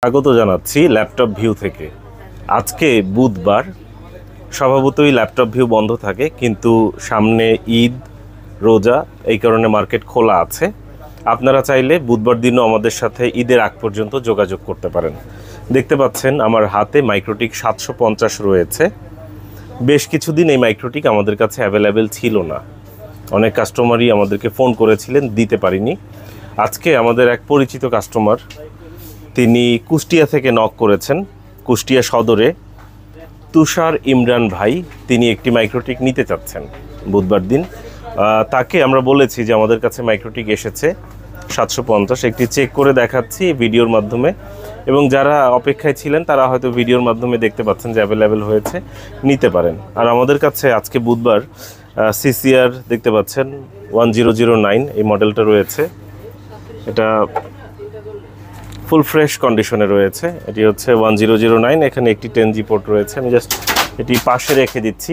স্বাগত জানাচ্ছি laptop view থেকে। আজকে বুধবার, স্বভাবতই ল্যাপটপ ভিউ বন্ধ থাকে, কিন্তু সামনে ঈদ, রোজা, এই কারণে মার্কেট খোলা আছে। আপনারা চাইলে বুধবার দিনও আমাদের সাথে ঈদের আগ পর্যন্ত যোগাযোগ করতে পারেন। দেখতে পাচ্ছেন আমার হাতে মাইক্রোটিক 750 রয়েছে। বেশ কিছুদিন এই মাইক্রোটিক আমাদের কাছে অ্যাভেলেবেল ছিল না, অনেক কাস্টমারই আমাদেরকে ফোন করেছিলেন, দিতে পারিনি। আজকে আমাদের এক পরিচিত কাস্টমার, তিনি কুষ্টিয়া থেকে নক করেছেন, কুষ্টিয়া সদরে তুষার ইমরান ভাই, তিনি একটি মাইক্রোটিক নিতে চাচ্ছেন বুধবার দিন। তাকে আমরা বলেছি যে আমাদের কাছে মাইক্রোটিক এসেছে 750, একটি চেক করে দেখাচ্ছি ভিডিওর মাধ্যমে, এবং যারা অপেক্ষায় ছিলেন তারা হয়তো ভিডিওর মাধ্যমে দেখতে পাচ্ছেন যে অ্যাভেলেবেল হয়েছে, নিতে পারেন। আর আমাদের কাছে আজকে বুধবার সিসিআর দেখতে পাচ্ছেন 1009 এই মডেলটা রয়েছে। এটা ফুল ফ্রেশ কন্ডিশনে রয়েছে। এটি হচ্ছে 1009, এখানে একটি 10G পোর্ট রয়েছে। আমি জাস্ট এটি পাশে রেখে দিচ্ছি।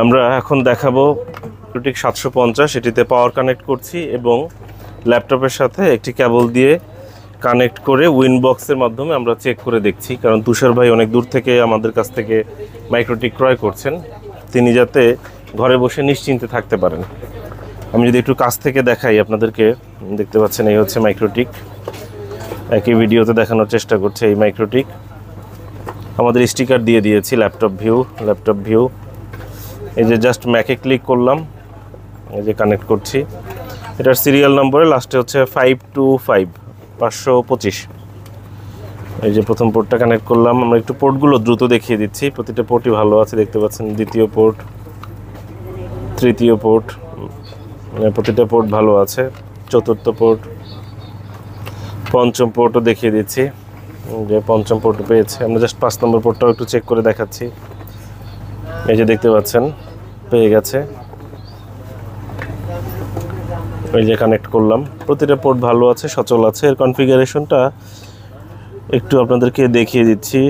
আমরা এখন দেখাবো মাইক্রোটিক 750, এটিতে পাওয়ার কানেক্ট করছি এবং ল্যাপটপের সাথে একটি কেবল দিয়ে কানেক্ট করে উইনবক্সের মাধ্যমে আমরা চেক করে দেখছি, কারণ তুষার ভাই অনেক দূর থেকে আমাদের কাছ থেকে মাইক্রোটিক ক্রয় করছেন, তিনি যাতে ঘরে বসে নিশ্চিন্তে থাকতে পারেন। আমি যদি একটু কাছ থেকে দেখাই আপনাদেরকে, দেখতে পাচ্ছেন এই হচ্ছে মাইক্রোটিক। একই ভিডিওতে দেখানোর চেষ্টা করছে এই মাইক্রোটিক। আমাদের স্টিকার দিয়ে দিয়েছি ল্যাপটপ ভিউ। এই যে জাস্ট ম্যাকে ক্লিক করলাম, এই যে কানেক্ট করছি। এটার সিরিয়াল নম্বরে লাস্টে হচ্ছে 525। এই যে প্রথম পোর্টটা কানেক্ট করলাম। আমরা একটু পোর্টগুলো দ্রুত দেখিয়ে দিচ্ছি, প্রতিটা পোর্টই ভালো আছে। দেখতে পাচ্ছেন দ্বিতীয় পোর্ট, তৃতীয় পোর্ট, প্রতিটা পোর্ট ভালো আছে। চতুর্থ পোর্ট, পঞ্চম পোর্টও দেখিয়ে দিচ্ছি, যে পঞ্চম পোর্ট পেয়েছে। আমরা জাস্ট 5 নম্বর পোর্টটাও একটু চেক করে দেখাচ্ছি। এই যে দেখতে পাচ্ছেন পেয়ে গেছে। এই যে কানেক্ট করলাম, প্রতিটা পোর্ট ভালো আছে, সচল আছে। এর কনফিগারেশনটা একটু আপনাদেরকে দেখিয়ে দিচ্ছি।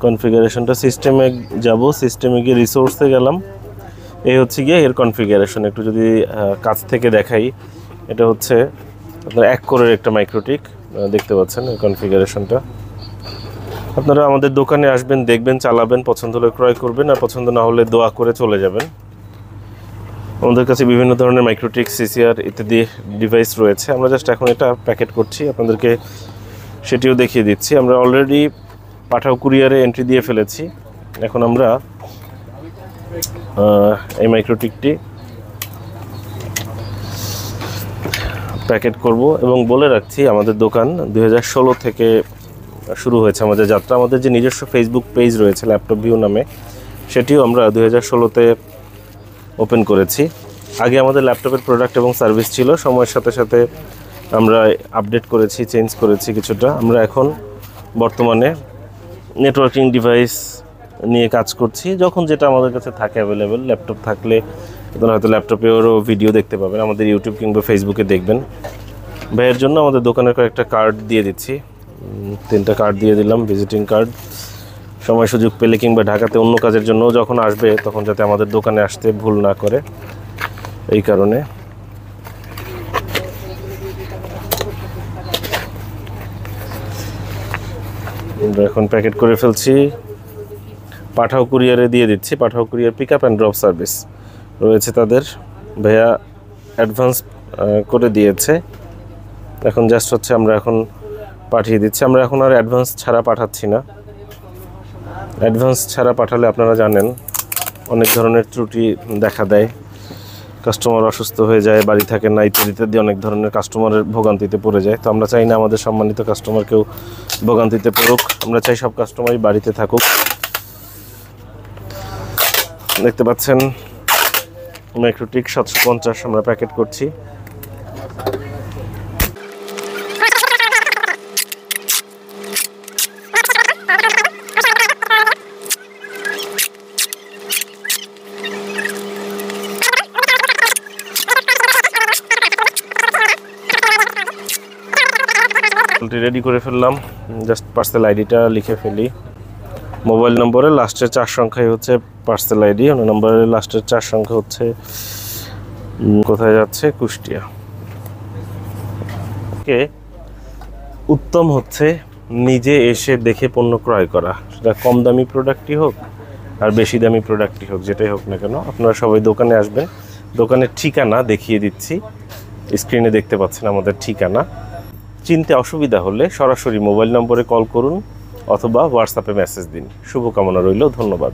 কনফিগারেশনটা সিস্টেমে যাব, সিস্টেমে গিয়ে রিসোর্সে গেলাম। এই হচ্ছে গিয়ে এর কনফিগারেশন। একটু যদি কাছ থেকে দেখাই, এটা হচ্ছে আপনার 1 কোরের একটা মাইক্রোটিক, দেখতে পাচ্ছেন এই কনফিগারেশনটা। আপনারা আমাদের দোকানে আসবেন, দেখবেন, চালাবেন, পছন্দ হলে ক্রয় করবেন, আর পছন্দ না হলে দোয়া করে চলে যাবেন। আমাদের কাছে বিভিন্ন ধরনের মাইক্রোটিক, সিসিআর ইত্যাদি ডিভাইস রয়েছে। আমরা জাস্ট এখন এটা প্যাকেট করছি, আপনাদেরকে সেটিও দেখিয়ে দিচ্ছি। আমরা অলরেডি পাঠাও কুরিয়ারে এন্ট্রি দিয়ে ফেলেছি। এখন আমরা এই মাইক্রোটিকটি প্যাকেট করব, এবং বলে রাখছি আমাদের দোকান 2016 থেকে শুরু হয়েছে আমাদের যাত্রা। আমাদের যে নিজস্ব ফেসবুক পেজ রয়েছে ল্যাপটপ ভিউ নামে, সেটিও আমরা 2016-তে ওপেন করেছি। আগে আমাদের ল্যাপটপের প্রোডাক্ট এবং সার্ভিস ছিল, সময়ের সাথে সাথে আমরা আপডেট করেছি, চেঞ্জ করেছি কিছুটা। আমরা এখন বর্তমানে নেটওয়ার্কিং ডিভাইস নিয়ে কাজ করছি। যখন যেটা আমাদের কাছে থাকে অ্যাভেলেবেল, ল্যাপটপ থাকলে তখন হয়তো ল্যাপটপেরও ভিডিও দেখতে পাবেন, আমাদের ইউটিউব কিংবা ফেসবুকে দেখবেন। ভাইয়ের জন্য আমাদের দোকানের কয়েকটা কার্ড দিয়ে দিচ্ছি, 3টা কার্ড দিয়ে দিলাম, ভিজিটিং কার্ড। সময় সুযোগ পেলে কিংবা ঢাকাতে অন্য কাজের জন্য যখন আসবে, তখন যাতে আমাদের দোকানে আসতে ভুল না করে, এই কারণে। আমরা এখন প্যাকেট করে ফেলছি, পাঠাও কুরিয়ারে দিয়ে দিচ্ছি। Pathao courier pick up and drop service রয়েছে তাদের, ভাইয়া অ্যাডভান্স করে দিয়েছে। এখন জাস্ট হচ্ছে আমরা এখন পাঠিয়ে দিচ্ছি। আমরা এখন আর অ্যাডভান্স ছাড়া পাঠাচ্ছি না। অ্যাডভান্স ছাড়া পাঠালে আপনারা জানেন অনেক ধরনের ত্রুটি দেখা দেয়, কাস্টমার অসুস্থ হয়ে যায়, বাড়ি থাকে না, ইত্যাদি অনেক ধরনের কাস্টমারের ভোগান্তিতে পড়ে যায়। তো আমরা চাই না আমাদের সম্মানিত কাস্টমার কেউ ভোগান্তিতে পড়ুক, আমরা চাই সব কাস্টমারই বাড়িতে থাকুক। দেখতে পাচ্ছেন মাইক্রোটিক 750 আমরা প্যাকেট করছি। রেডি করে ফেললাম, জাস্ট পার্সেল আইডিটা লিখে ফেলি। মোবাইল নম্বরের লাস্টের 4 সংখ্যাই হচ্ছে পার্সেল আইডি, নম্বরের লাস্টের 4 সংখ্যা হচ্ছে কোথায় যাচ্ছে, কুষ্টিয়া। উত্তম হচ্ছে নিজে এসে দেখে পণ্য ক্রয় করা, সেটা কম দামি প্রোডাক্টই হোক আর বেশি দামি প্রোডাক্টই হোক, যেটাই হোক না কেন। আপনারা সবাই দোকানে আসবেন। দোকানের ঠিকানা দেখিয়ে দিচ্ছি, স্ক্রিনে দেখতে পাচ্ছেন আমাদের ঠিকানা। চিনতে অসুবিধা হলে সরাসরি মোবাইল নম্বরে কল করুন অথবা হোয়াটসঅ্যাপে মেসেজ দিন। শুভকামনা রইল, ধন্যবাদ।